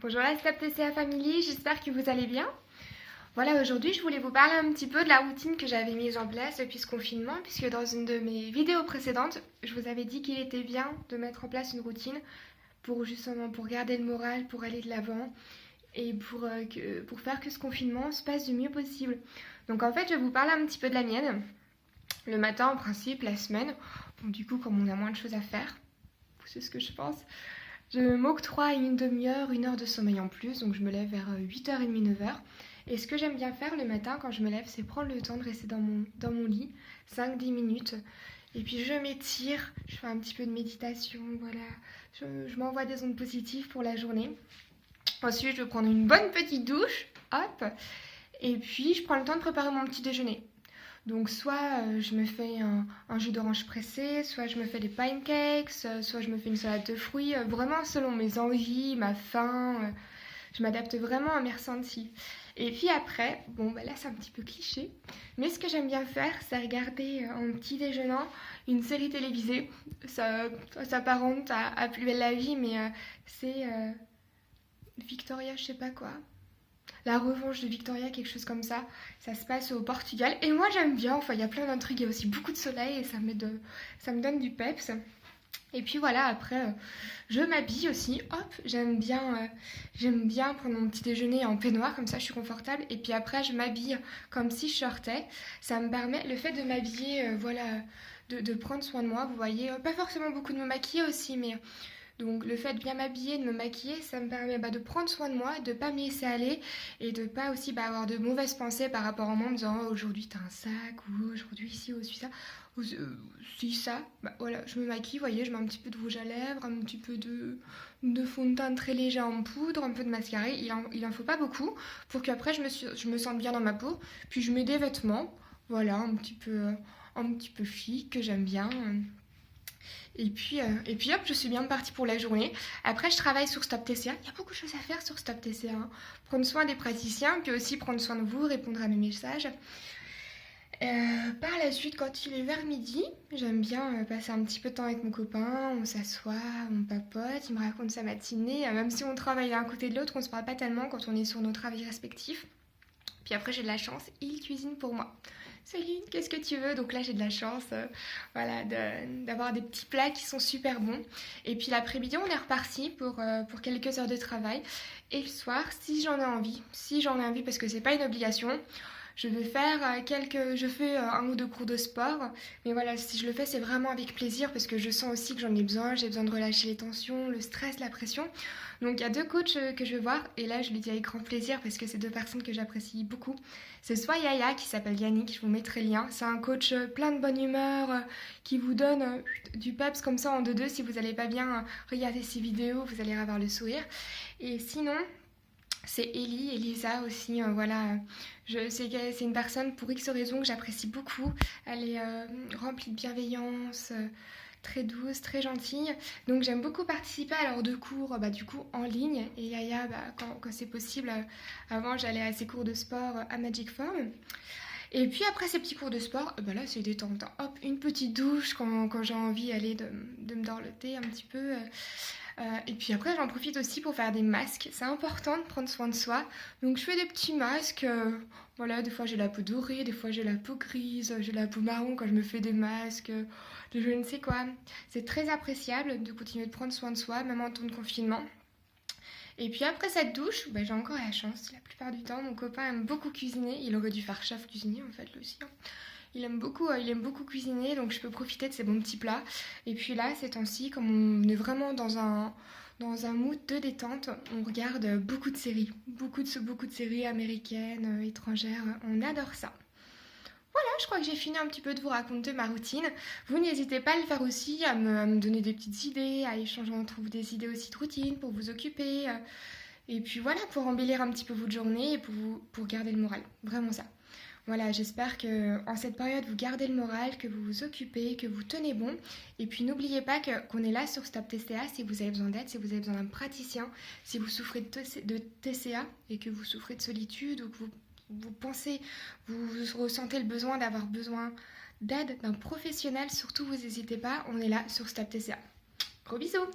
Bonjour la Stop TCA Family, j'espère que vous allez bien. Voilà, aujourd'hui je voulais vous parler un petit peu de la routine que j'avais mise en place depuis ce confinement, puisque dans une de mes vidéos précédentes, je vous avais dit qu'il était bien de mettre en place une routine pour justement pour garder le moral, pour aller de l'avant et pour faire que ce confinement se passe du mieux possible. Donc en fait, je vais vous parler un petit peu de la mienne. Le matin, en principe, la semaine, bon, du coup, comme on a moins de choses à faire, c'est ce que je pense. Je m'octroie une demi-heure, une heure de sommeil en plus, donc je me lève vers 8h30, 9h. Et ce que j'aime bien faire le matin quand je me lève, c'est prendre le temps de rester dans mon lit, 5-10 minutes. Et puis je m'étire, je fais un petit peu de méditation, voilà. Je m'envoie des ondes positives pour la journée. Ensuite, je vais prendre une bonne petite douche, hop. Et puis, je prends le temps de préparer mon petit déjeuner. Donc soit je me fais un jus d'orange pressé, soit je me fais des pancakes, soit je me fais une salade de fruits, vraiment selon mes envies, ma faim, je m'adapte vraiment à mes ressentis. Et puis après, bon bah là c'est un petit peu cliché, mais ce que j'aime bien faire, c'est regarder en petit déjeunant une série télévisée. Ça s'apparente à Plus belle la vie, mais c'est Victoria je sais pas quoi. La revanche de Victoria, quelque chose comme ça. Ça se passe au Portugal. Et moi, j'aime bien. Enfin, il y a plein d'intrigues. Il y a aussi beaucoup de soleil et ça me donne du peps. Et puis voilà, après, je m'habille aussi. Hop, j'aime bien prendre mon petit déjeuner en peignoir. Comme ça, je suis confortable. Et puis après, je m'habille comme si je sortais. Ça me permet, le fait de m'habiller, voilà, de prendre soin de moi. Vous voyez, pas forcément beaucoup de me maquiller aussi, mais donc le fait de bien m'habiller, de me maquiller, ça me permet de prendre soin de moi, de ne pas me laisser aller et de pas aussi avoir de mauvaises pensées par rapport à moi en me disant oh, aujourd'hui t'as un sac ou aujourd'hui ici ou suis ça ou si ça. Voilà, je me maquille, vous voyez, je mets un petit peu de rouge à lèvres, un petit peu de fond de teint très léger en poudre, un peu de mascara. Il en faut pas beaucoup pour qu'après je me sente bien dans ma peau. Puis je mets des vêtements, voilà, un petit peu chic que j'aime bien. Et puis hop, je suis bien partie pour la journée. Après, je travaille sur Stop TCA. Il y a beaucoup de choses à faire sur Stop TCA. Hein. Prendre soin des praticiens, puis aussi prendre soin de vous, répondre à mes messages. Par la suite, quand il est vers midi, j'aime bien passer un petit peu de temps avec mon copain. On s'assoit, on papote, il me raconte sa matinée. Même si on travaille l'un à côté de l'autre, on ne se parle pas tellement quand on est sur nos travails respectifs. Puis après, j'ai de la chance, il cuisine pour moi. Céline, qu'est-ce que tu veux? Donc là, j'ai de la chance voilà, d'avoir des petits plats qui sont super bons. Et puis l'après-midi, on est reparti pour quelques heures de travail. Et le soir, si j'en ai envie, parce que c'est pas une obligation, je fais un ou deux cours de sport. Mais voilà, si je le fais, c'est vraiment avec plaisir parce que je sens aussi que j'en ai besoin. J'ai besoin de relâcher les tensions, le stress, la pression. Donc il y a deux coachs que je vais voir et là je le dis avec grand plaisir parce que c'est deux personnes que j'apprécie beaucoup. C'est soit Yaya qui s'appelle Yannick, je vous mettrai le lien. C'est un coach plein de bonne humeur qui vous donne du peps comme ça en deux-deux. Si vous n'allez pas bien, regardez ses vidéos, vous allez avoir le sourire. Et sinon, c'est Elisa aussi, voilà. C'est une personne pour X raisons que j'apprécie beaucoup. Elle est remplie de bienveillance, très douce, très gentille. Donc j'aime beaucoup participer à leurs deux cours, du coup en ligne. Et Yaya, quand c'est possible, avant j'allais à ses cours de sport à Magic Form. Et puis après ces petits cours de sport, là c'est détente. Hop, une petite douche quand j'ai envie de me dorloter un petit peu. Et puis après j'en profite aussi pour faire des masques. C'est important de prendre soin de soi. Donc je fais des petits masques. Voilà, des fois j'ai la peau dorée, des fois j'ai la peau grise, j'ai la peau marron quand je me fais des masques. De je ne sais quoi. C'est très appréciable de continuer de prendre soin de soi, même en temps de confinement. Et puis après cette douche, j'ai encore la chance. La plupart du temps, mon copain aime beaucoup cuisiner. Il aurait dû faire chef cuisinier en fait lui aussi. Hein. Il aime beaucoup cuisiner, donc je peux profiter de ses bons petits plats. Et puis là, ces temps-ci, comme on est vraiment dans un mood de détente, on regarde beaucoup de séries. Beaucoup de séries américaines, étrangères. On adore ça. Voilà, je crois que j'ai fini un petit peu de vous raconter ma routine. Vous n'hésitez pas à le faire aussi, à me donner des petites idées, à échanger entre vous des idées aussi de routine pour vous occuper. Et puis voilà, pour embellir un petit peu votre journée et pour garder le moral. Vraiment ça. Voilà, j'espère qu'en cette période, vous gardez le moral, que vous vous occupez, que vous tenez bon. Et puis n'oubliez pas qu'on est là sur Stop TCA si vous avez besoin d'aide, si vous avez besoin d'un praticien, si vous souffrez de TCA et que vous souffrez de solitude ou que vous ressentez le besoin d'avoir besoin d'aide d'un professionnel, surtout vous n'hésitez pas, on est là sur Stop TCA. Gros bisous!